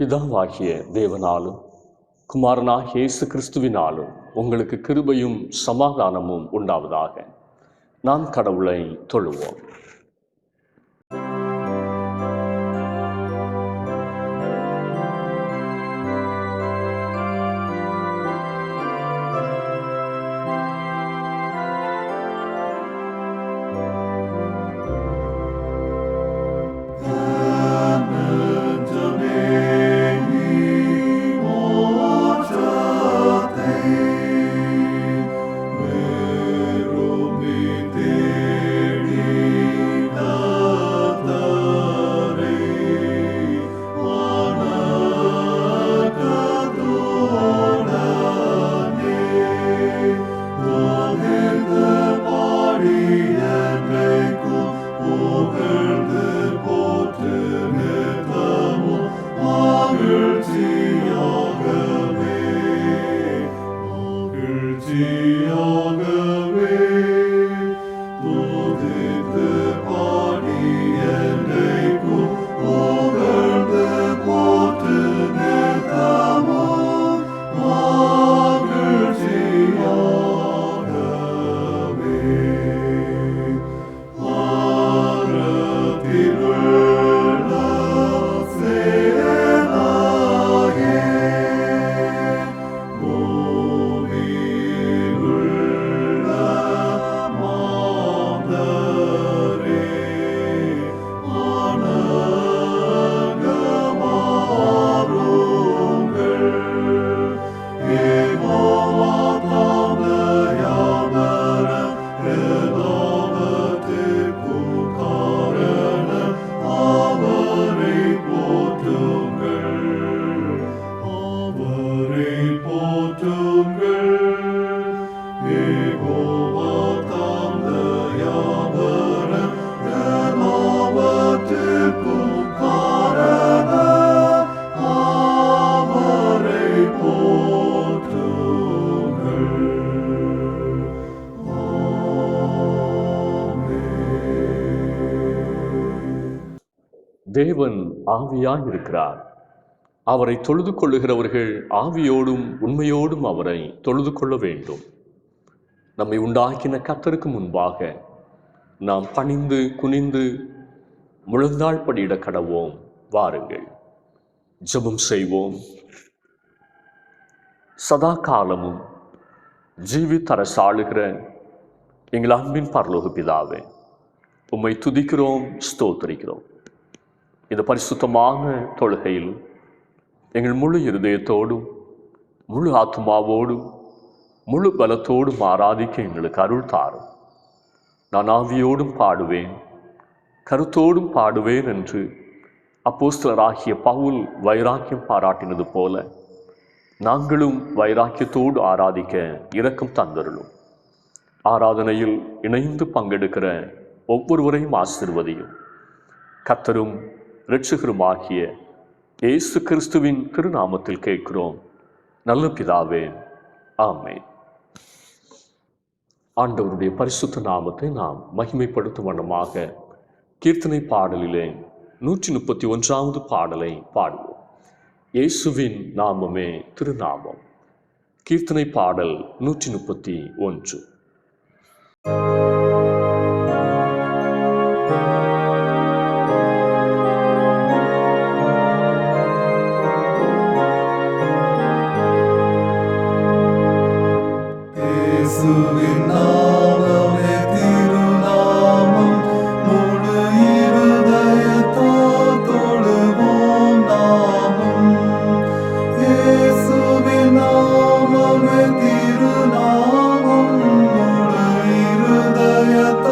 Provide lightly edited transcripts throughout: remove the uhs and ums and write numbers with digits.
பிதாவாகிய தேவனாலும் குமாரனாகிய இயேசு கிறிஸ்துவினாலும் உங்களுக்கு கிருபையும் சமாதானமும் உண்டாவதாக. நாம் கடவுளை தொழுவோம். தேவன் ஆவியாய் இருக்கிறார். அவரை தொழுது கொள்ளுகிறவர்கள் ஆவியோடும் உண்மையோடும் அவரை தொழுது கொள்ள வேண்டும். நம்மை உண்டாக்கின கர்த்தருக்கு முன்பாக நாம் பணிந்து குனிந்து முழந்தாள் படியிட கடவோம். வாருங்கள், ஜெபம் செய்வோம். சதா காலமும் ஜீவித்தரசாளுகிற எங்கள் அன்பின் பரலோக பிதாவே, உம்மை துதிக்கிறோம், ஸ்தோத்திரிக்கிறோம். இந்த பரிசுத்தமான தொழுகையில் எங்கள் முழு இருதயத்தோடும் முழு ஆத்மாவோடும் முழு பலத்தோடும் ஆராதிக்க எங்களுக்கு அருள் தாரும். நான் ஆவியோடும் பாடுவேன், கருத்தோடும் பாடுவேன் என்று அப்போஸ்தலராகிய பவுல் வைராக்கியம் பாராட்டினது போல நாங்களும் வைராக்கியத்தோடு ஆராதிக்க இரக்கம் தந்தருளும். ஆராதனையில் இணைந்து பங்கெடுக்கிற ஒவ்வொருவரையும் ஆசீர்வதியும். கர்த்தரும் இரட்சகருமாகிய இயேசு கிறிஸ்துவின் திருநாமத்தில் கேட்கிறோம் நல்ல பிதாவே, ஆமென். ஆண்டவருடைய பரிசுத்த நாமத்தை நாம் மகிமைப்படுத்தும் வண்ணமாக கீர்த்தனை பாடலிலே 131வது பாடலை பாடுவோம். இயேசுவின் நாமமே திருநாமம். கீர்த்தனை பாடல் 131. திருநாமம் முழு இருதயத்தால்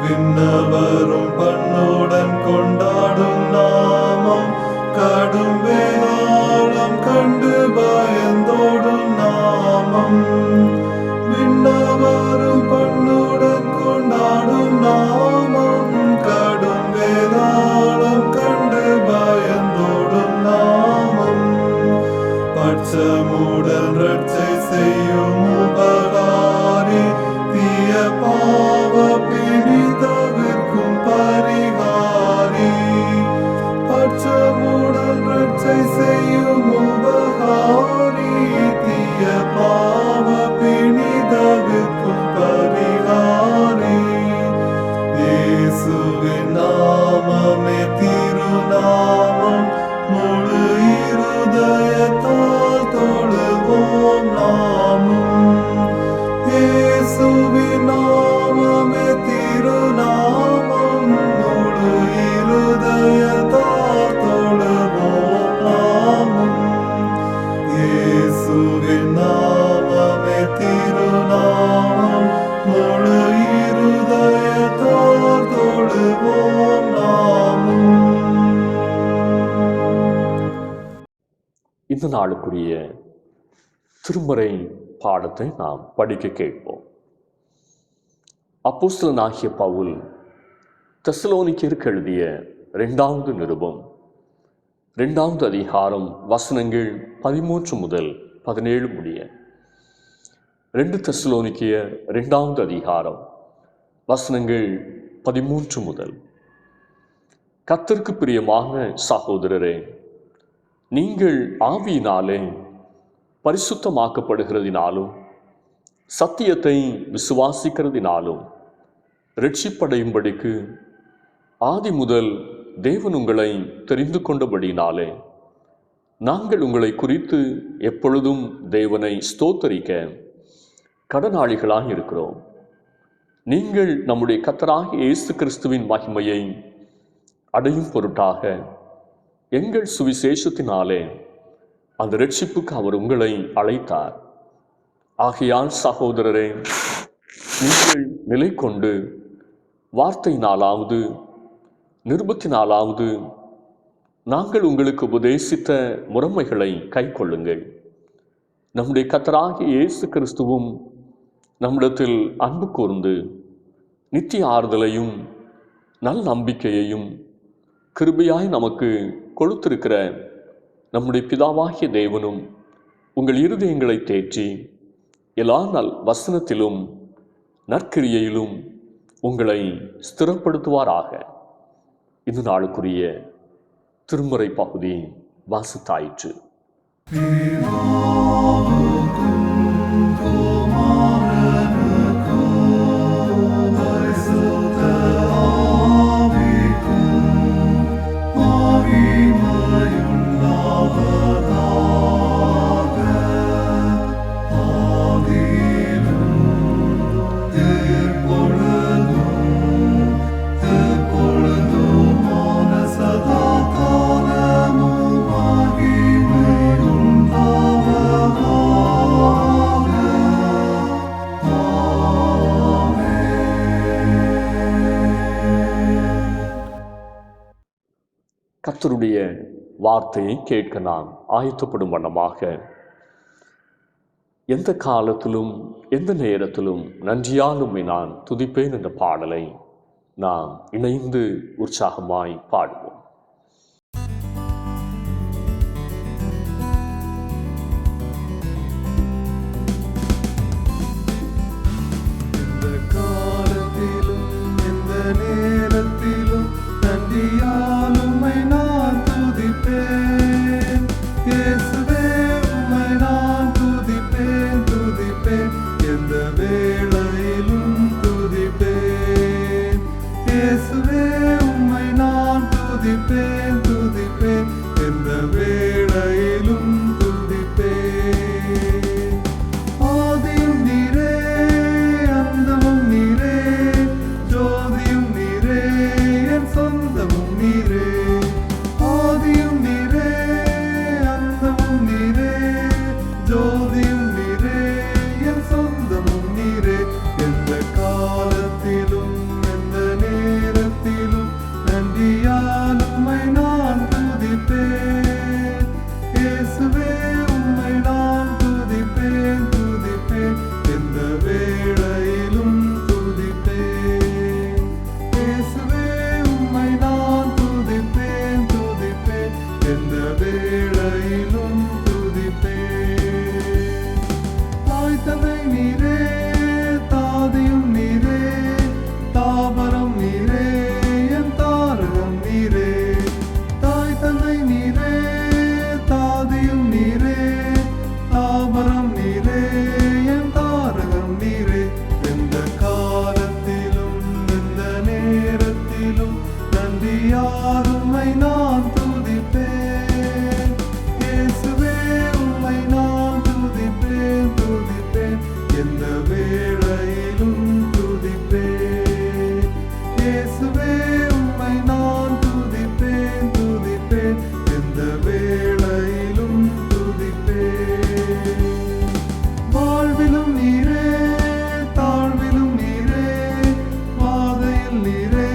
விண்ணவரும் பண்ணுடன் கொண்டாடும் நாமம், கடும் வேதாளம் கண்டு பயந்தோடும் நாமம். விண்ணவரும் பண்ணுடன் கொண்டாடும் நாமம், கடும் வேதாளம் கண்டு பயந்தோடும் நாமம். பட்சமுடன் ரட்சை செய்யும் உபகாரி, தீய பாவ பிணி தவிர்க்கும் பரிகாரி. பட்சமுடன் ரட்சை செய்யும் உபகாரி, தீய பாவ பிணி தவிர்க்கும் பரிகாரி. இயேசுவின் நாமமே திருநாமம், முழு இருதயத்தால் தொழுவோம் நாமும். இயேசுவின் நாமமே திருநாமம், முழு இருதயத்தால் தொழுவோம் நாமும். இயேசுவின் நாமமே திருநாமம், முழு இருதயத்தால் தொழுவோம் நாமும். இந்த நாளுக்குரிய திருமறை பாடத்தை நாம் படிக்க கேட்போம். அப்போஸ்தலனாகிய பவுல் தெசலோனிக்கேயருக்கு எழுதிய 2வது நிருபம் 2வது அதிகாரம் வசனங்கள் 13 முதல் 17 முடிய. 2 தெசலோனிக்கேயர் 2வது அதிகாரம் வசனங்கள் 13 முதல். கர்த்தருக்கு பிரியமான சகோதரரே, நீங்கள் ஆவியினாலே பரிசுத்தமாக்கப்படுகிறதினாலும் சத்தியத்தை விசுவாசிக்கிறதினாலும் இரட்சிப்படையும்படிக்கு ஆதி முதல் தேவன் உங்களை தெரிந்து கொண்டபடினாலே நாங்கள் உங்களை குறித்து எப்பொழுதும் தேவனை ஸ்தோத்தரிக்க கடனாளிகளாக இருக்கிறோம். நீங்கள் நம்முடைய கர்த்தராகிய இயேசு கிறிஸ்துவின் மகிமையை அடையும் பொருட்டாக எங்கள் சுவிசேஷத்தினாலே அந்த இரட்சிப்புக்கு அவர் உங்களை அழைத்தார். ஆகையால் சகோதரரே, நீங்கள் நிலை கொண்டு வார்த்தையினாலாவது நிருபத்தினாலாவது நாங்கள் உங்களுக்கு உபதேசித்த முறைமைகளை கைக்கொள்ளுங்கள். நம்முடைய கர்த்தராகிய இயேசு கிறிஸ்துவும் நம்மிடத்தில் அன்பு கூர்ந்து நித்திய ஆறுதலையும் நல் நம்பிக்கையையும் கிருபையாய் நமக்கு கொடுத்திருக்கிற நம்முடைய பிதாவாகிய தேவனும் உங்கள் இருதயங்களை தேற்றி எல்லா நல் வசனத்திலும் நற்கிரியையிலும் உங்களை ஸ்திரப்படுத்துவாராக. இந்த நாளுக்குரிய திருமுறை பகுதி வாசித்தாயிற்று. கர்த்தருடைய வார்த்தையை கேட்க நாம் ஆயத்தப்படும் வண்ணமாக எந்த காலத்திலும் எந்த நேரத்திலும் நன்றியால் உம்மை நான் துதிப்பேன் என்ற பாடலை நாம் இணைந்து உற்சாகமாய் பாடுவோம். உம்மை நான் துதிப்பேன். இயேசுவே உம்மை நான் துதிப்பேன், துதிப்பேன். எந்த வேளையிலும் துதிப்பேன். இயேசுவே உம்மை நான் துதிப்பேன், துதிப்பேன். எந்த வேளையிலும் துதிப்பேன். வாழ்விலும் நீரே, தாழ்விலும் நீரே, பாதையில் நீரே,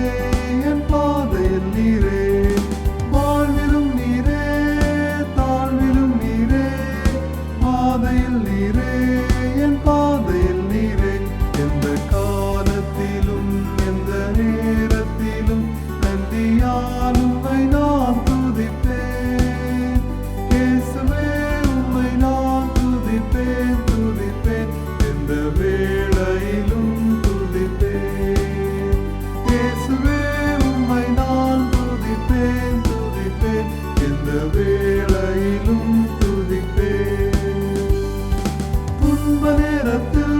என் பாதையில் நீரே. வாழ்விலும் நீரே, தாழ்விலும் நீரே, பாதையில் நீரே, என் பாதையில் நீரே. எந்த காலத்திலும் எந்த நேரத்திலும் நன்றியால் உம்மை நான் துதிப்பேன். இயேசுவே உம்மை நான் துதிப்பேன், துதிப்பேன். எந்த வேளையிலும் துதிப்பேன். இயேசுவே உம்மை நான் துதிப்பேன், துதிப்பேன். எந்த வேளையிலும் துதிப்பேன். துன்ப நேரத்தில்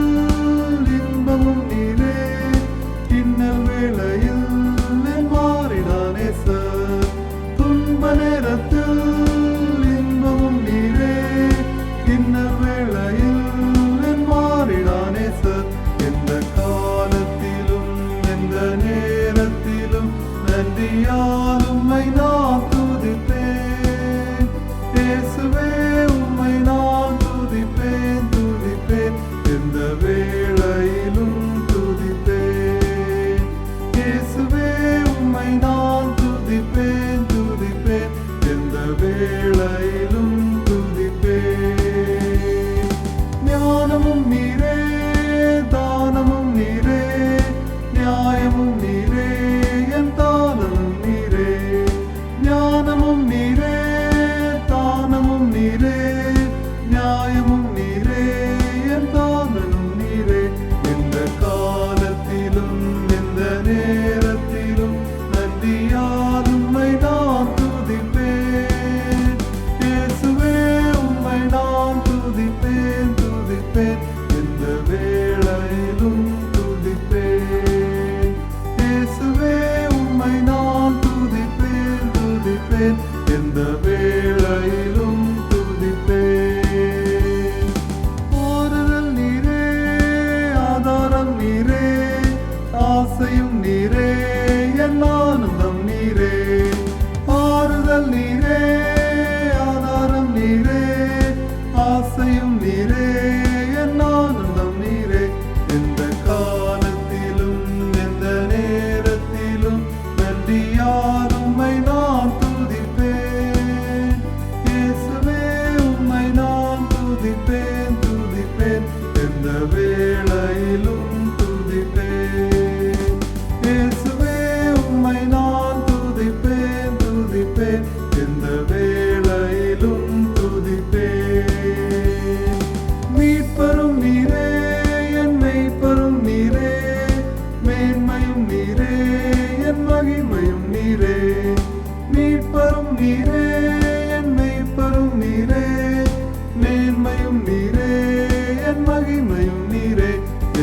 இன்பமும் நீரே, இன்னல் வேளையில் என் மாறினானே சார். துன்ப நேரத்தில் இன்பமும் நீரே, இன்னல் வேளையில் என் மாறினானே சார். எந்த காலத்திலும் எந்த நேரத்திலும் நன்றியால் உம்மை நான் துதிப்பேன். இயேசுவே உம்மை நான் துதிப்பேன், துதிப்பேன். எந்த வேளையிலும் துதிப்பேன். இயேசுவே உம்மை நான் துதிப்பேன், துதிப்பேன். எந்த வேளையிலும் துதிப்பேன். ஞானமும் நீரே, தானமும் நீரே, நியாயமும் நீரே, என் தானமும் நீரே. ஞானமும் நீரே, தானமும் நீரே, நியாயமும் நீரே, என் தானமும் நீரே. எந்த காலத்திலும் எந்த நேரத்திலும் நன்றியால் உம்மை நான் துதிப்பேன். இயேசுவே உம்மை நான் துதிப்பேன், துதிப்பேன். எந்த வேளையிலும் துதிப்பேன். இயேசுவே உம்மை நான் துதிப்பேன், துதிப்பேன். எந்த வேளையிலும் துதிப்பேன். ஆறுதல் நீரே, ஆதாரம் நீரே, ஆசையும் நீரே, என் ஆனந்தம் நீரே. ஆறுதல் நீரே, ஆதாரம் நீரே, ஆசையும் நீரே, என் ஆனந்தம் நீரே. எந்த காலத்திலும் எந்த நேரத்திலும் நன்றியால் உம்மை நான் துதிப்பேன். இயேசுவே உம்மை நான் துதிப்பேன், துதிப்பேன். எந்த வேளையிலும் துதிப்பேன். இயேசுவே உம்மை நான் துதிப்பேன், துதிப்பேன். எந்த வேளையிலும் துதிப்பேன். மீட்பரும் நீரே, என் மெய்ப்பரும் நீரே, மேன்மையும் நீரே, என் மகிமையும் நீரே. மீட்பரும் நீரே, என் மெய்ப்பரும் நீரே, மேன்மையும் நீரே, என் மகிமையும் நீரே.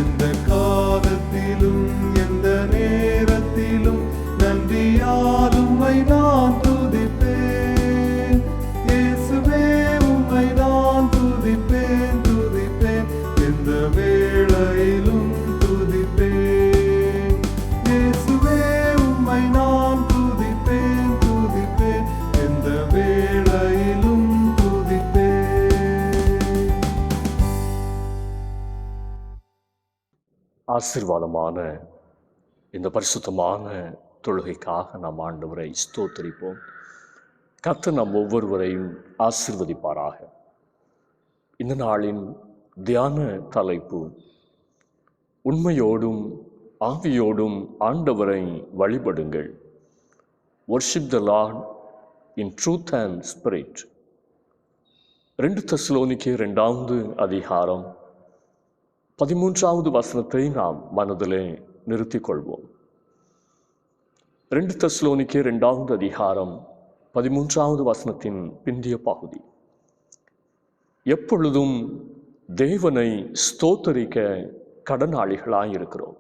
எந்த காலத்திலும் எந்த நேரத்திலும் நன்றியால் உம்மை நான் துதிப்பேன். இயேசுவே உம்மை நான் துதிப்பேன், துதிப்பேன். எந்த வேளையிலும் துதிப்பேன். இயேசுவே உம்மை நான் துதிப்பேன், துதிப்பேன். எந்த வேளையிலும் துதிப்பேன். ஆசீர்வாதமான இந்த பரிசுத்தமான தொழுகைக்காக நாம் ஆண்டவரை ஸ்தோத்திரிப்போம். கர்த்தர் நம் ஒவ்வொருவரையும் ஆசீர்வதிப்பாராக. இந்த நாளின் தியான தலைப்பு, உண்மையோடும் ஆவியோடும் ஆண்டவரை வழிபடுங்கள். Worship the Lord in truth and spirit. 2 தெசலோனிக்கேயர் 2வது அதிகாரம் 13வது வசனத்தை நாம் மனதிலே நிறுத்திக் கொள்வோம். 2 தெசலோனிக்கேயர் 2வது அதிகாரம் 13வது வசனத்தின் பிந்திய பகுதி. எப்பொழுதும் தேவனை ஸ்தோத்தரிக்க கடனாளிகளாயிருக்கிறோம்.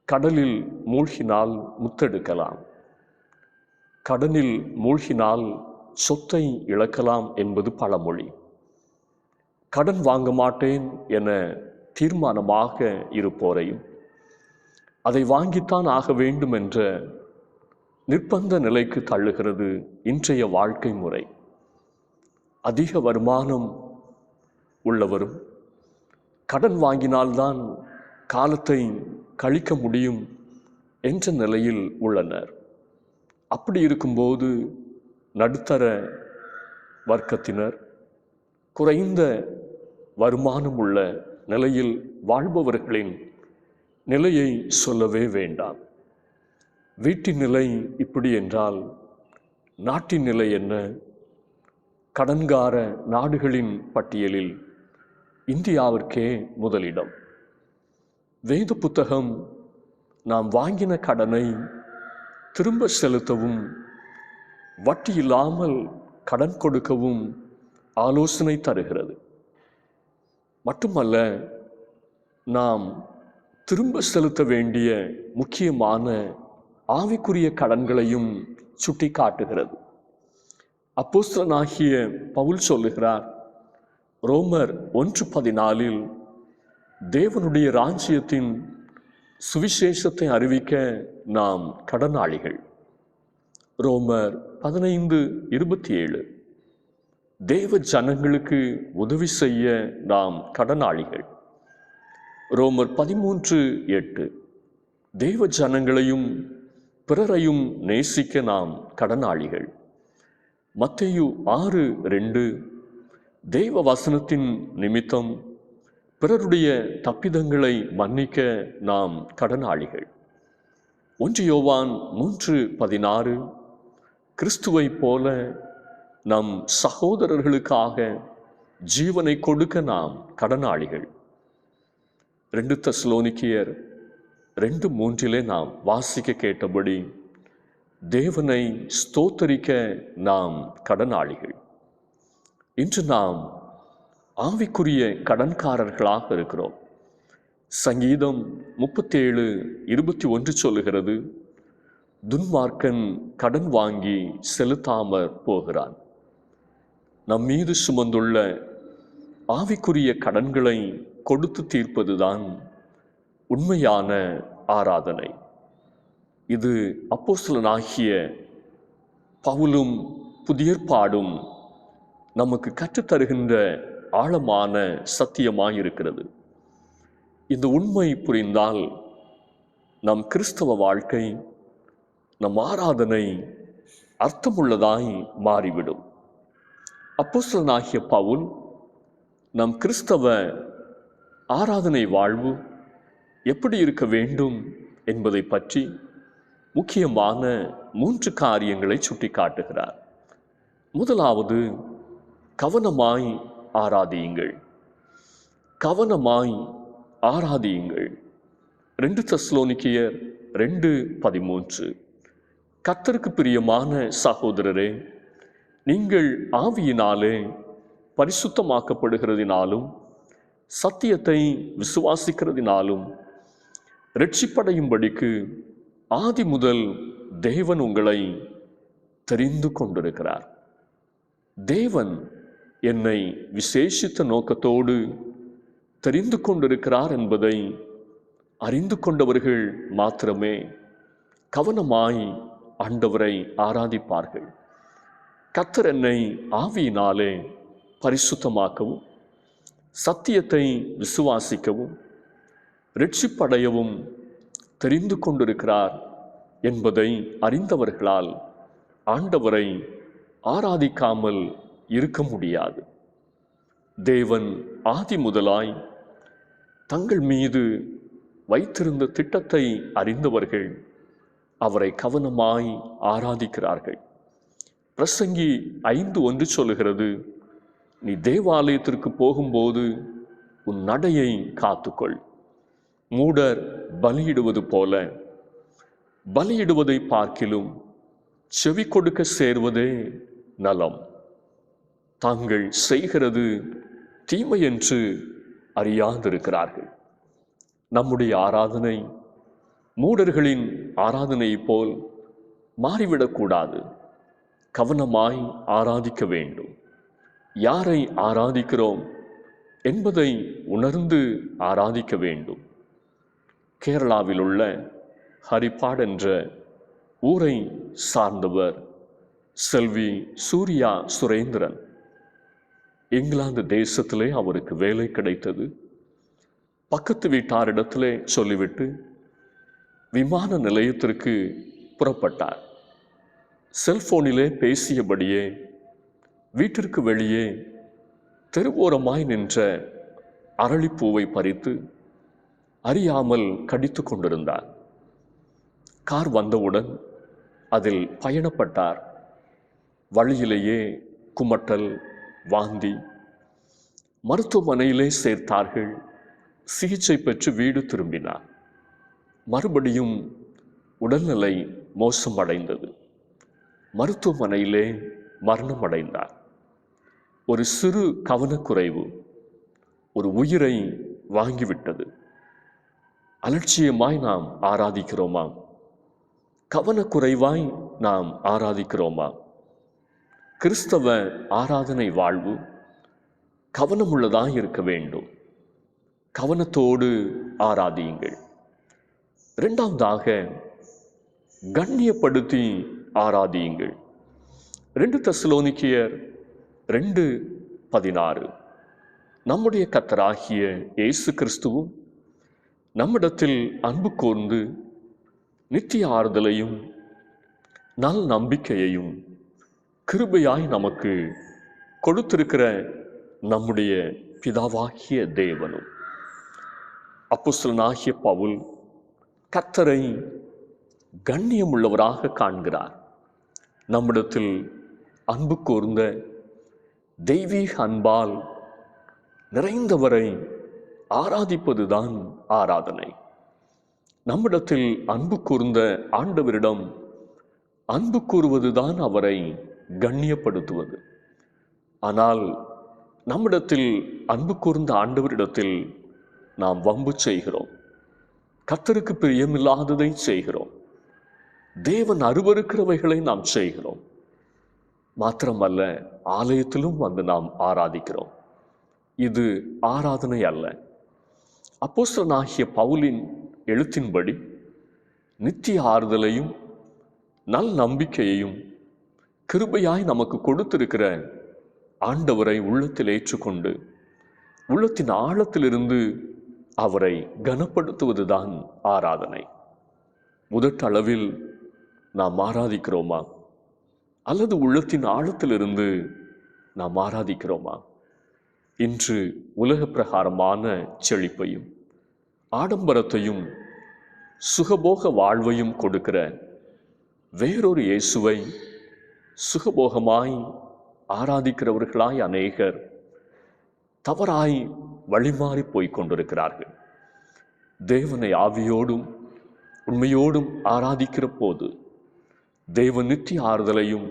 கடலில் மூழ்கினால் முத்தெடுக்கலாம், கடனில் மூழ்கினால் சொத்தை இழக்கலாம் என்பது பழமொழி. கடன் வாங்க மாட்டேன் என தீர்மானமாக இருப்போரையும், அதை வாங்கித்தான் ஆக வேண்டும் என்ற நிர்பந்த நிலைக்கு தள்ளுகிறது இன்றைய வாழ்க்கை முறை. அதிக வருமானம் உள்ளவரும் கடன் வாங்கினால்தான் காலத்தை கழிக்க முடியும் என்ற நிலையில் உள்ளனர். அப்படி இருக்கும்போது நடுத்தர வர்க்கத்தினர், குறைந்த வருமானம் உள்ள நிலையில் வாழ்பவர்களின் நிலையை சொல்லவே வேண்டாம். வீட்டின் நிலை இப்படி என்றால் நாட்டின் நிலை என்ன? கடன்கார நாடுகளின் பட்டியலில் இந்தியாவிற்கே முதலிடம். வேத புத்தகம் நாம் வாங்கின கடனை திரும்ப செலுத்தவும் வட்டி இல்லாமல் கடன் கொடுக்கவும் ஆலோசனை தருகிறது. மட்டுமல்ல, நாம் திரும்ப செலுத்த வேண்டிய முக்கியமான ஆவிக்குரிய கடன்களையும் சுட்டி காட்டுகிறது. அப்போஸ்தலனாகிய பவுல் சொல்லுகிறார், ரோமர் 1:14, தேவனுடைய ராஜ்யத்தின் சுவிசேஷத்தை அறிவிக்க நாம் கடனாளிகள். ரோமர் 15:27, தேவ ஜனங்களுக்கு உதவி செய்ய நாம் கடனாளிகள். ரோமர் 13:8, தேவ ஜனங்களையும் பிறரையும் நேசிக்க நாம் கடனாளிகள். மத்தேயு 6:2, தேவ வசனத்தின் நிமித்தம் பிறருடைய தப்பிதங்களை மன்னிக்க நாம் கடனாளிகள். 1 யோவான் 3:16, கிறிஸ்துவை போல நம் சகோதரர்களுக்காக ஜீவனை கொடுக்க நாம் கடனாளிகள். 2 தெசலோனிக்கேயர் 2:3 நாம் வாசிக்க கேட்டபடி தேவனை ஸ்தோத்தரிக்க நாம் கடனாளிகள். இன்று நாம் ஆவிக்குரிய கடன்காரர்களாக இருக்கிறோம். சங்கீதம் 37:21 சொல்லுகிறது, துன்மார்க்கன் கடன் வாங்கி செலுத்தாமற் போகிறான். நம் மீது சுமந்துள்ள ஆவிக்குரிய கடன்களை கொடுத்து தீர்ப்பதுதான் உண்மையான ஆராதனை. இது அப்போஸ்தலனாகிய பவுலும் புதிய ஏற்பாடும் நமக்கு கற்றுத்தருகின்ற ஆழமான சத்தியமாயிருக்கிறது. இந்த உண்மை புரிந்தால் நம் கிறிஸ்தவ வாழ்க்கை, நம் ஆராதனை அர்த்தமுள்ளதாய் மாறிவிடும். அப்போஸ்தலனாகிய பவுல் நம் கிறிஸ்தவ ஆராதனை வாழ்வு எப்படி இருக்க வேண்டும் என்பதை பற்றி முக்கியமான 3 காரியங்களை சுட்டி காட்டுகிறார். முதலாவது, கவனமாய் ஆராதியுங்கள். கவனமாய் ஆராதியுங்கள். 2 தெசலோனிக்கேயர் 2:13, கர்த்தருக்கு பிரியமான சகோதரரே, நீங்கள் ஆவியினாலே பரிசுத்தமாக்கப்படுகிறதினாலும் சத்தியத்தை விசுவாசிக்கிறதினாலும் இரட்சிப்படையும்படிக்கு ஆதி முதல் தேவன் உங்களை தெரிந்து கொண்டிருக்கிறார். தேவன் என்னை விசேஷித்த நோக்கத்தோடு தெரிந்து கொண்டிருக்கிறார் என்பதை அறிந்து கொண்டவர்கள் மாத்திரமே கவனமாய் ஆண்டவரை ஆராதிப்பார்கள். கர்த்தர் என்னை ஆவியினாலே பரிசுத்தமாக்கவும் சத்தியத்தை விசுவாசிக்கவும் இரட்சிப்படையவும் தெரிந்து கொண்டிருக்கிறார் என்பதை அறிந்தவர்களால் ஆண்டவரை ஆராதிக்காமல் இருக்க முடியாது. தேவன் ஆதி முதலாய் தங்கள் மீது வைத்திருந்த திட்டத்தை அறிந்தவர்கள் அவரை கவனமாய் ஆராதிக்கிறார்கள். பிரசங்கி 5:1 சொல்லுகிறது, நீ தேவாலயத்திற்கு போகும்போது உன் நடையை காத்துக்கொள். மூடர் பலியிடுவது போல பலியிடுவதை பார்க்கிலும் செவி கொடுக்க சேர்வதே நலம். தாங்கள் செய்கிறது தீமை என்று அறியாதிருக்கிறார்கள். நம்முடைய ஆராதனை மூடர்களின் ஆராதனை போல் மாறிவிடக்கூடாது. கவனமாய் ஆராதிக்க வேண்டும். யாரை ஆராதிக்கிறோம் என்பதை உணர்ந்து ஆராதிக்க வேண்டும். கேரளாவில் உள்ள ஹரிப்பாட் என்ற ஊரை சார்ந்தவர் செல்வி சூர்யா சுரேந்திரன். இங்கிலாந்து தேசத்திலே அவருக்கு வேலை கிடைத்தது. பக்கத்து வீட்டாரிடத்திலே சொல்லிவிட்டு விமான நிலையத்திற்கு புறப்பட்டார். செல்போனிலே பேசியபடியே வீட்டிற்கு வெளியே தெருவோரமாய் நின்ற அரளிப்பூவை பறித்து அறியாமல் கடித்து கொண்டிருந்தார். கார் வந்தவுடன் அதில் பயணப்பட்டார். வழியிலேயே குமட்டல், வாந்தி. மருத்துவமனையிலே சேர்த்தார்கள். சிகிச்சை பெற்று வீடு திரும்பினார். மறுபடியும் உடல்நிலை மோசமடைந்தது. மருத்துவமனையிலே மரணம் அடைந்தார். ஒரு சிறு கவனக்குறைவு ஒரு உயிரை வாங்கிவிட்டது. அலட்சியமாய் நாம் ஆராதிக்கிறோமா? கவனக்குறைவாய் நாம் ஆராதிக்கிறோமா? கிறிஸ்தவ ஆராதனை வாழ்வு கவனமுள்ளதாய் இருக்க வேண்டும். கவனத்தோடு ஆராதியுங்கள். இரண்டாவதாக, கண்ணியப்படுத்தி ஆராதியுங்கள். 2 தெசலோனிக்கேயர் 2:16. நம்முடைய கர்த்தராகிய இயேசு கிறிஸ்துவும் நம்மிடத்தில் அன்பு கூர்ந்து நித்திய ஆறுதலையும் நல் நம்பிக்கையையும் கிருபையாய் நமக்கு கொடுத்திருக்கிற நம்முடைய பிதாவாகிய தேவனும். அப்போஸ்தலனாகிய பவுல் கர்த்தரை கண்ணியமுள்ளவராக காண்கிறார். நம்மிடத்தில் அன்பு கூர்ந்த தெய்வீக அன்பால் நிறைந்தவரை ஆராதிப்பதுதான் ஆராதனை. நம்மிடத்தில் அன்பு கூர்ந்த ஆண்டவரிடம் அன்பு கூறுவதுதான் அவரை கண்ணியப்படுத்துவது. ஆனால் நம்மிடத்தில் அன்பு கூர்ந்த ஆண்டவரிடத்தில் நாம் வம்பு செய்கிறோம். கர்த்தருக்கு பிரியமில்லாததை செய்கிறோம். தேவன் அருவருக்கிறவைகளை நாம் செய்கிறோம். மாத்திரமல்ல, ஆலயத்திலும் வந்து நாம் ஆராதிக்கிறோம். இது ஆராதனை அல்ல. அப்போஸ்தலனாகிய பவுலின் எழுத்தின்படி நித்திய ஆறுதலையும் நல் நம்பிக்கையையும் கிருபையாய் நமக்கு கொடுத்திருக்கிற ஆண்டவரை உள்ளத்தில் ஏற்றுக்கொண்டு உள்ளத்தின் ஆழத்திலிருந்து அவரை கனப்படுத்துவதுதான் ஆராதனை. முதற்றளவில் நாம் ஆராதிக்கிறோமா? அல்லது உள்ளத்தின் ஆழத்திலிருந்து நாம் ஆராதிக்கிறோமா? இன்று உலக பிரகாரமான செழிப்பையும் ஆடம்பரத்தையும் சுகபோக வாழ்வையும் கொடுக்கிற வேறொரு இயேசுவை சுகபோகமாய் ஆராதிக்கிறவர்களாய் அநேகர் தவறாய் வழிமாறி போய்க் கொண்டிருக்கிறார்கள். தேவனை ஆவியோடும் உண்மையோடும் ஆராதிக்கிற போது தேவன் நித்திய ஆறுதலையும்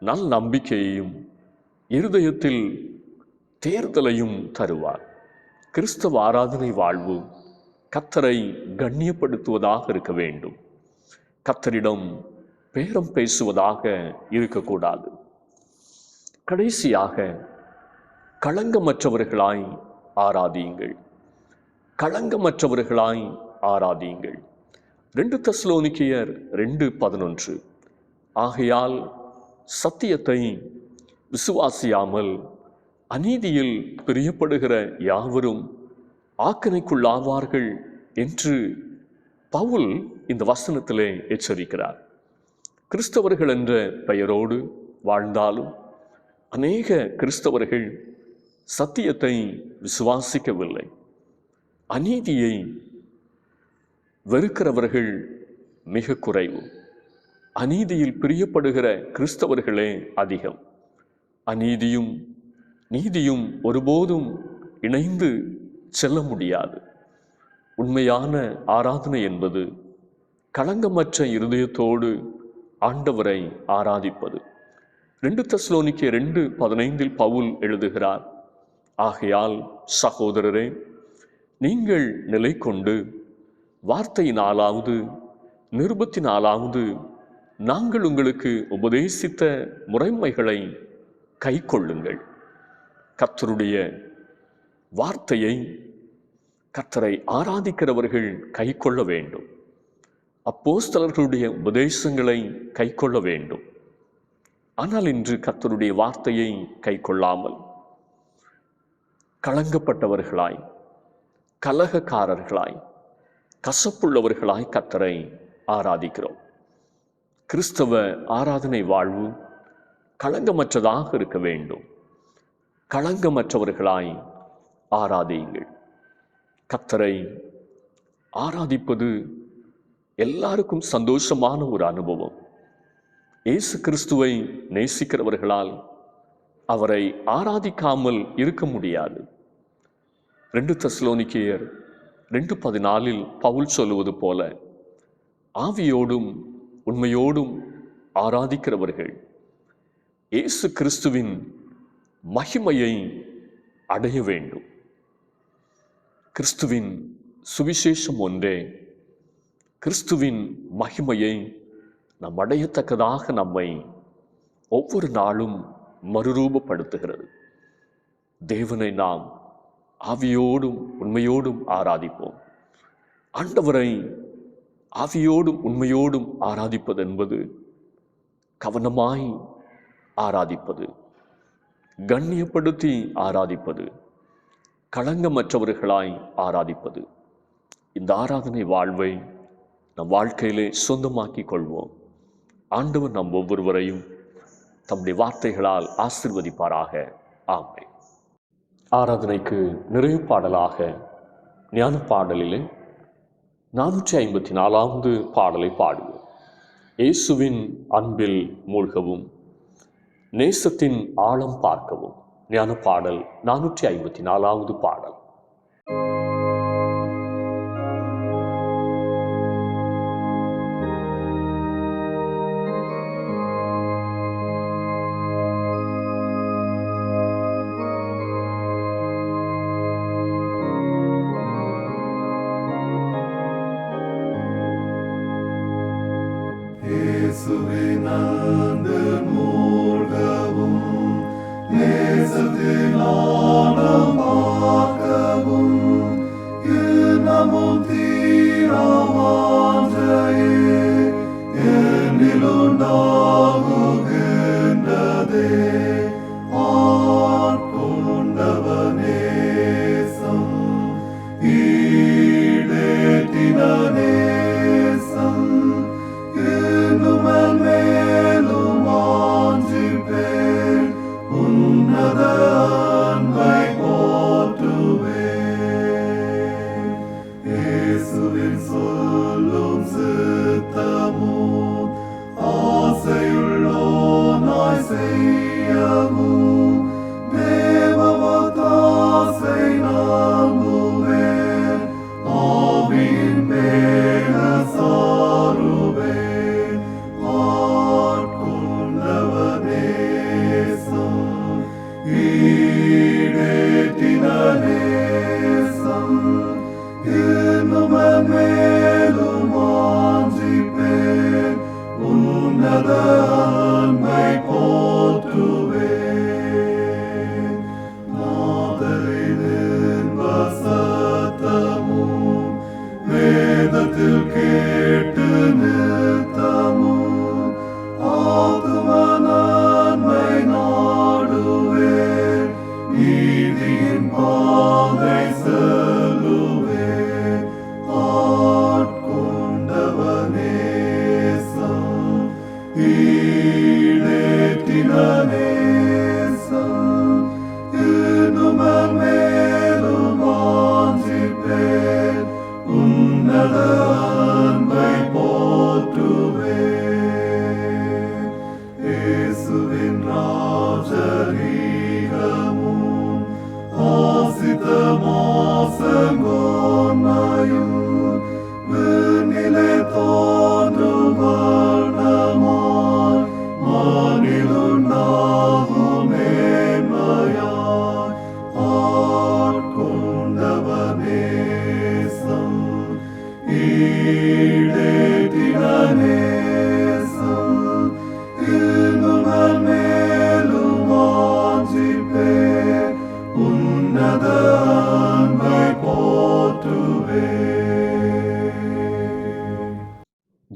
நல் நம்பிக்கையையும் இருதயத்தில் தேர்தலையும் தருவார். கிறிஸ்தவ ஆராதனை வாழ்வு கர்த்தரை கண்ணியப்படுத்துவதாக இருக்க வேண்டும். கர்த்தரிடம் பேரம் பேசுவதாக இருக்கக்கூடாது. கடைசியாக, களங்கமற்றவர்களாய் ஆராதியுங்கள். களங்கமற்றவர்களாய் ஆராதியுங்கள். 2 தெசலோனிக்கேயர் 2:11. ஆகையால் சத்தியத்தை விசுவாசியாமல் அநீதியில் பிரியப்படுகிற யாவரும் ஆக்கினைக்குள்ளாவார்கள் என்று பவுல் இந்த வசனத்திலே எச்சரிக்கிறார். கிறிஸ்தவர்கள் என்ற பெயரோடு வாழ்ந்தாலும் அநேக கிறிஸ்தவர்கள் சத்தியத்தை விசுவாசிக்கவில்லை. அநீதியை வெறுக்கிறவர்கள் மிக குறைவு. அநீதியில் பிரியப்படுகிற கிறிஸ்தவர்களே அதிகம். அநீதியும் நீதியும் ஒருபோதும் இணைந்து செல்ல முடியாது. உண்மையான ஆராதனை என்பது களங்கமற்ற இருதயத்தோடு ஆண்டவரை ஆராதிப்பது. 2 தெசலோனிக்கேயர் 2:15 பவுல் எழுதுகிறார், ஆகையால் சகோதரரே, நீங்கள் நிலை கொண்டு வார்த்தையினாலாவது நிருபத்தினாலாவது நாங்கள் உங்களுக்கு உபதேசித்த முறைமைகளை கைக்கொள்ளுங்கள். கர்த்தருடைய வார்த்தையை, கர்த்தரை ஆராதிக்கிறவர்கள் கைக்கொள்ள வேண்டும். அப்போஸ்தலர்களுடைய உபதேசங்களை கைக்கொள்ள வேண்டும். ஆனால் இன்று கர்த்தருடைய வார்த்தையை கைக்கொள்ளாமல் களங்கப்பட்டவர்களாய், கலகக்காரர்களாய், கசப்புள்ளவர்களாய் கர்த்தரை ஆராதிக்கிறோம். கிறிஸ்தவ ஆராதனை வாழ்வு களங்கமற்றதாக இருக்க வேண்டும். களங்கமற்றவர்களாய் ஆராதியுங்கள். கர்த்தரை ஆராதிப்பது எல்லாருக்கும் சந்தோஷமான ஒரு அனுபவம். இயேசு கிறிஸ்துவை நேசிக்கிறவர்களால் அவரை ஆராதிக்காமல் இருக்க முடியாது. 2 தெசலோனிக்கேயர் 2:14 பவுல் சொல்லுவது போல, ஆவியோடும் உண்மையோடும் ஆராதிக்கிறவர்கள் இயேசு கிறிஸ்துவின் மகிமையை அடைய வேண்டும். கிறிஸ்துவின் சுவிசேஷம் ஒன்றே கிறிஸ்துவின் மகிமையை நாம் அடையத்தக்கதாக நம்மை ஒவ்வொரு நாளும் மறுரூபப்படுத்துகிறது. தேவனை நாம் ஆவியோடும் உண்மையோடும் ஆராதிப்போம். ஆண்டவரை ஆவியோடும் உண்மையோடும் ஆராதிப்பது என்பது கவனமாய் ஆராதிப்பது, கண்ணியப்படுத்தி ஆராதிப்பது, களங்கமற்றவர்களாய் ஆராதிப்பது. இந்த ஆராதனை வாழ்வை நம் வாழ்க்கையிலே சொந்தமாக்கிக் கொள்வோம். ஆண்டவர் நம் ஒவ்வொருவரையும் தம்முடைய வார்த்தைகளால் ஆசீர்வதிப்பாராக. ஆமென். ஆராதனைக்கு நிறைவு பாடலாக ஞான பாடலிலே 454வது பாடலை பாடுவோம். இயேசுவின் அன்பில் மூழ்கவும், நேசத்தின் ஆழம் பார்க்கவும். ஞான பாடல் 454வது பாடல். இயேசுவின் அன்பில் மூழ்கவும், நேசத்தின் ஆழம் பார்க்கவும், இன்னமும் தீரா வாஞ்சையே என்னிலுண்டாகுகின்றதே. ஆட்கொண்டவர் நேசம், ஈடேற்றின நேசம், இன்னும் மேலும் வாஞ்சிப்பேன் உன்னத அன்பை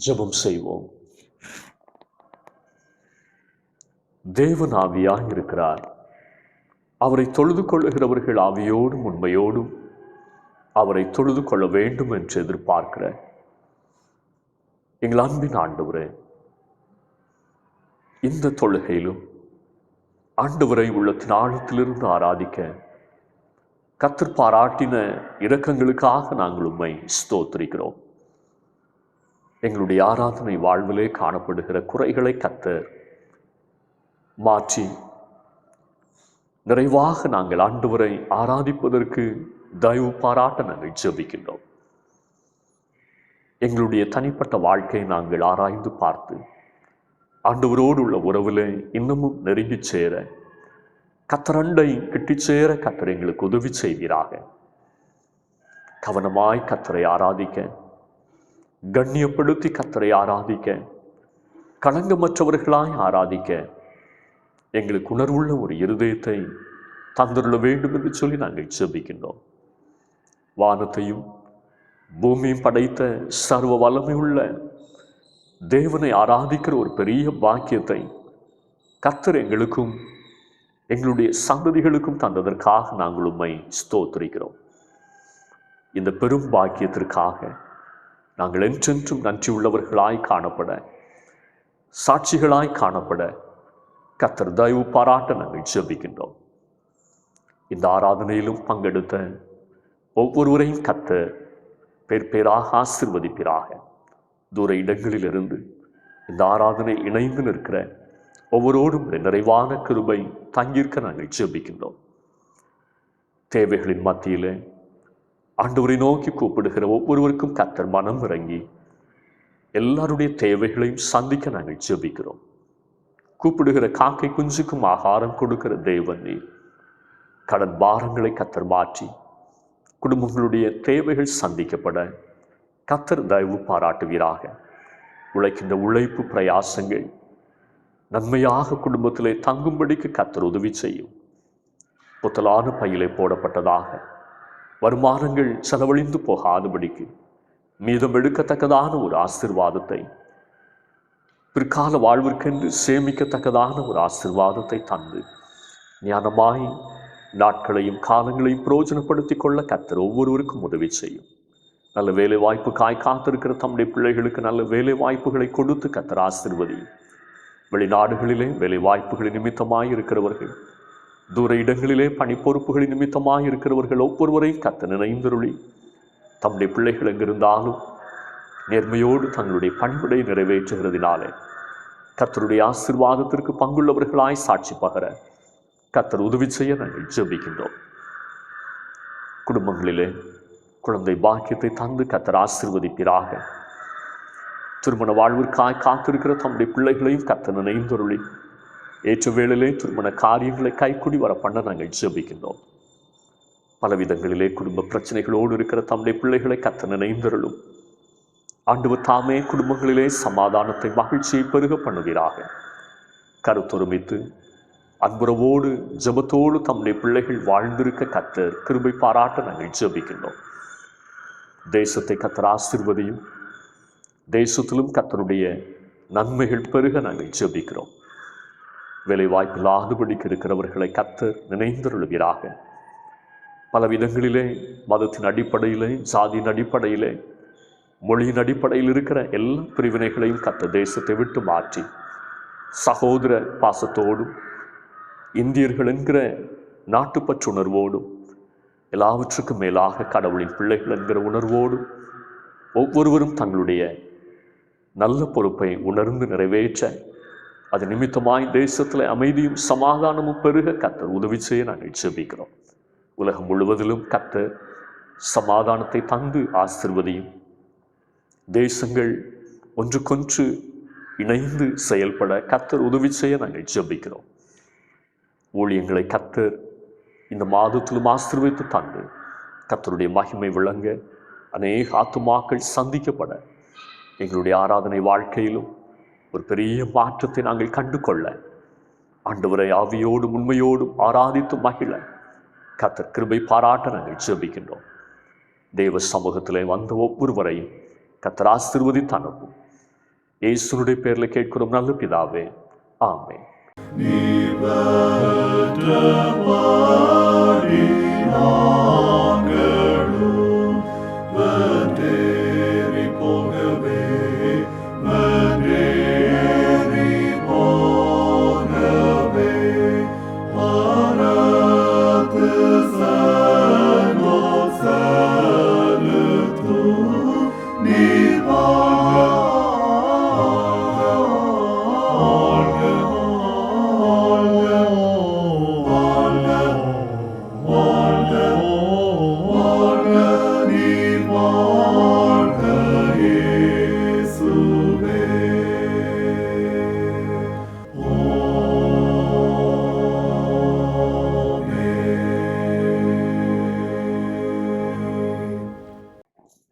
ஜெபம் செய்வோம். தேவன் ஆவியாய் இருக்கிறார். அவரை தொழுது கொள்ளுகிறவர்கள் ஆவியோடும் உண்மையோடும் அவரை தொழுது கொள்ள வேண்டும் என்று எதிர்பார்க்கிற எங்கள் அன்பின் ஆண்டவரே, இந்த தொழுகையிலும் ஆண்டவரை உள்ளத்தின் ஆழத்திலிருந்து ஆராதிக்க கர்த்தர் பாராட்டின இரக்கங்களுக்காக நாங்கள் உம்மை ஸ்தோத்திரிக்கிறோம். எங்களுடைய ஆராதனை வாழ்விலே காணப்படுகிற குறைகளை கர்த்தர் மாற்றி நிறைவாக நாங்கள் ஆண்டவரை ஆராதிப்பதற்கு தயவு பாராட்ட நாங்கள் ஜெபிக்கின்றோம். எங்களுடைய தனிப்பட்ட வாழ்க்கையை நாங்கள் ஆராய்ந்து பார்த்து ஆண்டவரோடு உள்ள உறவிலே இன்னமும் நெருங்கி சேர, கர்த்தரண்டை கிட்டி சேர கர்த்தர் எங்களுக்கு உதவி செய்வீராக. கவனமாய் கர்த்தரை ஆராதிக்க, கண்ணியப்படுத்தி கர்த்தரை ஆராதிக்க, களங்கமற்றவர்களாய் ஆராதிக்க எங்களுக்கு உணர்வுள்ள ஒரு இருதயத்தை தந்துள்ள வேண்டும் என்று சொல்லி நாங்கள் ஜெபிக்கின்றோம். வானத்தையும் பூமியும் படைத்த சர்வ வல்லமை உள்ள தேவனை ஆராதிக்கிற ஒரு பெரிய பாக்கியத்தை கர்த்தர் எங்களுக்கும் எங்களுடைய சந்ததிகளுக்கும் தந்ததற்காக நாங்கள் உம்மை ஸ்தோத்திரிக்கிறோம். இந்த பெரும் பாக்கியத்திற்காக நாங்கள் என்றென்றும் நன்றி உள்ளவர்களாய் காணப்பட, சாட்சிகளாய் காணப்பட கர்த்தர் தயவு பாராட்ட நாங்கள் ஜெபிக்கின்றோம். இந்த ஆராதனையிலும் பங்கெடுத்த ஒவ்வொருவரையும் கர்த்தர் பேர் பேராக ஆசீர்வதிப்பீராக. தூர இடங்களிலிருந்து இந்த ஆராதனை இணைந்து நிற்கிற ஒவ்வொருவரோடும் நிறைவான கிருபை தங்கியிருக்க நாங்கள் ஜெபிக்கின்றோம். தேவைகளின் மத்தியிலே ஆண்டவரை நோக்கி கூப்பிடுகிற ஒவ்வொருவருக்கும் கர்த்தர் மனம் இறங்கி எல்லாருடைய தேவைகளையும் சந்திக்க நாங்கள் ஜெபிக்கிறோம். கூப்பிடுகிற காக்கை குஞ்சுக்கும் ஆகாரம் கொடுக்கிற தேவன் நீர். கடன் பாரங்களை கர்த்தர் மாற்றி குடும்பங்களுடைய தேவைகள் சந்திக்கப்பட கர்த்தர் தயவு பாராட்டுவீராக. உழைக்கின்ற உழைப்பு பிரயாசங்கள் நன்மையாக குடும்பத்திலே தங்கும்படிக்கு கர்த்தர் உதவி செய்யும். புத்தலான பையிலே போடப்பட்டதாக வருமானங்கள் செலவழிந்து போகாதபடிக்கு மீதம் எடுக்கத்தக்கதான ஒரு ஆசீர்வாதத்தை, பிற்கால வாழ்விற்கென்று சேமிக்கத்தக்கதான ஒரு ஆசீர்வாதத்தை தந்து ஞானமாய் நாட்களையும் காலங்களையும் பிரயோஜனப்படுத்தி கொள்ள கர்த்தர் ஒவ்வொருவருக்கும் உதவி செய்யும். நல்ல வேலை வாய்ப்புக்காய் காத்திருக்கிற தம்முடைய பிள்ளைகளுக்கு நல்ல வேலை வாய்ப்புகளை கொடுத்து கர்த்தர் ஆசீர்வதியும். வெளிநாடுகளிலே வேலை வாய்ப்புகளின் நிமித்தமாய் இருக்கிறவர்கள், தூர இடங்களிலே பணி பொறுப்புகளின் நிமித்தமாய் இருக்கிறவர்கள் ஒவ்வொருவரையும் கர்த்தர் நினைந்தருளி தம்முடைய பிள்ளைகள் எங்கிருந்தாலும் நேர்மையோடு தங்களுடைய பணிவிடை நிறைவேற்றுகிறதினாலே கர்த்தருடைய ஆசீர்வாதத்திற்கு பங்குள்ளவர்களாய் சாட்சி பகர கர்த்தர் உதவி செய்ய நாங்கள் ஜெபிக்கின்றோம். குடும்பங்களிலே குழந்தை பாக்கியத்தை தந்து கர்த்தர் ஆசீர்வதிப்பீராக. திருமண வாழ்விற்காய் காத்திருக்கிற தம்முடைய பிள்ளைகளையும் கர்த்தர் நினைந்தருளி ஏற்ற வேளையிலே திருமண காரியங்களை கைக்குடி வர பண்ண நாங்கள் ஜெபிக்கின்றோம். பலவிதங்களிலே குடும்ப பிரச்சனைகளோடு இருக்கிற தம்முடைய பிள்ளைகளை கர்த்தர் நினைந்தருளும். ஆண்டவர் தாமே குடும்பங்களிலே சமாதானத்தை மகிழ்ச்சியை பெருக பண்ணுவீராக. கருத்தொருமித்து அன்புறவோடு ஜெபத்தோடு தம்முடைய பிள்ளைகள் வாழ்ந்திருக்க கர்த்தர் கிருபை பாராட்ட நாங்கள் ஜெபிக்கின்றோம். தேசத்தை கர்த்தர் ஆசீர்வதியும். தேசத்திலும் கர்த்தருடைய நன்மைகள் பெருக நாங்கள் ஜெபிக்கிறோம். வேலை வாய்ப்பில்லாதபடிக்கு இருக்கிறவர்களை கர்த்தர் நினைந்தருளுவீராக. பல விதங்களிலே மதத்தின் அடிப்படையிலே, ஜாதியின் அடிப்படையிலே, மொழியின் அடிப்படையில் இருக்கிற எல்லா பிரிவினைகளையும் கர்த்தர் தேசத்தை விட்டு மாற்றி சகோதர பாசத்தோடும் இந்தியர்கள் என்கிற நாட்டுப்பற்றுணர்வோடும் எல்லாவற்றுக்கும் மேலாக கடவுளின் பிள்ளைகள் என்கிற உணர்வோடும் ஒவ்வொருவரும் தங்களுடைய நல்ல பொறுப்பை உணர்ந்து நிறைவேற்ற அது நிமித்தமாய் தேசத்தில் அமைதியும் சமாதானமும் பெருக கர்த்தர் உதவி செய்ய நாங்கள் ஜெபிக்கிறோம். உலகம் முழுவதிலும் கர்த்தர் சமாதானத்தை தந்து ஆசீர்வதியும். தேசங்கள் ஒன்றுக்கொன்று இணைந்து செயல்பட கர்த்தர் உதவி செய்ய நாங்கள் ஜெபிக்கிறோம். ஊழியங்களை கர்த்தர் இந்த மாதத்திலும் ஆசீர்வதித்து தந்து கர்த்தருடைய மகிமை விளங்க அநேக ஆத்துமாக்கள் சந்திக்கப்பட எங்களுடைய ஆராதனை வாழ்க்கையிலும் ஒரு பெரிய மாற்றத்தை நாங்கள் கண்டு கொள்ள ஆண்டவரை ஆவியோடும் உண்மையோடும் ஆராதித்து மகிழ கர்த்தர் கிருபை பாராட்ட நாங்கள் ஜெபிக்கின்றோம். தேவ சமூகத்திலே வந்த ஒவ்வொருவரையும் கர்த்தர் ஆசீர்வதித்து அனுப்பும். இயேசுனுடைய பேர்ல கேட்கிறோம் நல்ல பிதாவே, ஆமென். நீர் பெற்றபடி நாங்களும் வென்றேறி போகவே வானத்து சர்வம் செலுத்தும் நீர்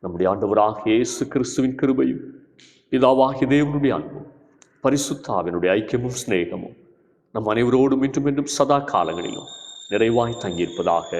நம்முடைய ஆண்டவராகிய இயேசு கிறிஸ்துவின் கிருபையும் பிதாவாகிய தேவனுடைய அன்பும் பரிசுத்தாவினுடைய ஐக்கியமும் சிநேகமும் நம் அனைவரோடும் இன்றும் என்றும் சதா காலங்களிலும் நிறைவாய் தங்கியிருப்பதாக.